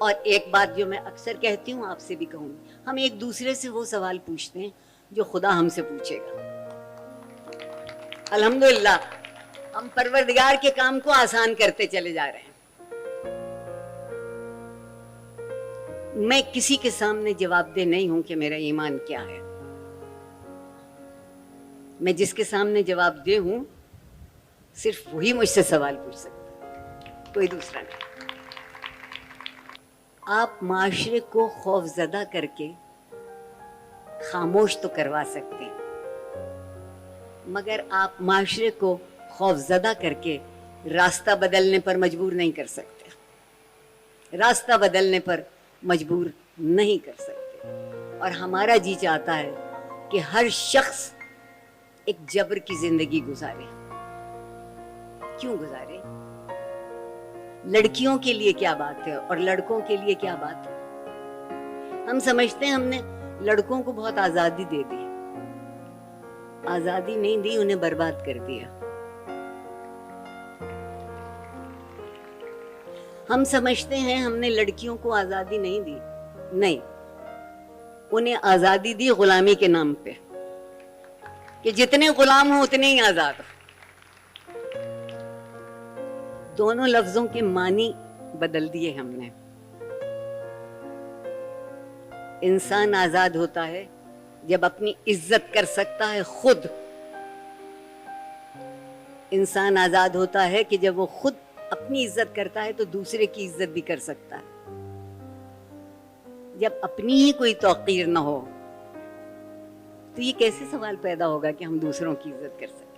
اور ایک بات جو میں اکثر کہتی ہوں، آپ سے بھی کہوں گی، ہم ایک دوسرے سے وہ سوال پوچھتے ہیں جو خدا ہم سے پوچھے گا. الحمدللہ ہم پروردگار کے کام کو آسان کرتے چلے جا رہے ہیں. میں کسی کے سامنے جواب دہ نہیں ہوں کہ میرا ایمان کیا ہے. میں جس کے سامنے جواب دہ ہوں صرف وہی مجھ سے سوال پوچھ سکتا، کوئی دوسرا نہیں. آپ معاشرے کو خوف زدہ کر کے خاموش تو کروا سکتے ہیں، مگر آپ معاشرے کو خوف زدہ کر کے راستہ بدلنے پر مجبور نہیں کر سکتے، راستہ بدلنے پر مجبور نہیں کر سکتے. اور ہمارا جی چاہتا ہے کہ ہر شخص ایک جبر کی زندگی گزارے. کیوں گزارے؟ لڑکیوں کے لیے کیا بات ہے اور لڑکوں کے لیے کیا بات ہے؟ ہم سمجھتے ہیں ہم نے لڑکوں کو بہت آزادی دے دی. آزادی نہیں دی، انہیں برباد کر دیا. ہم سمجھتے ہیں ہم نے لڑکیوں کو آزادی نہیں دی، نہیں، انہیں آزادی دی غلامی کے نام پہ کہ جتنے غلام ہوں اتنے ہی آزاد ہوں. دونوں لفظوں کے معنی بدل دیے ہم نے. انسان آزاد ہوتا ہے جب اپنی عزت کر سکتا ہے خود. انسان آزاد ہوتا ہے کہ جب وہ خود اپنی عزت کرتا ہے تو دوسرے کی عزت بھی کر سکتا ہے. جب اپنی ہی کوئی توقیر نہ ہو تو یہ کیسے سوال پیدا ہوگا کہ ہم دوسروں کی عزت کر سکتے؟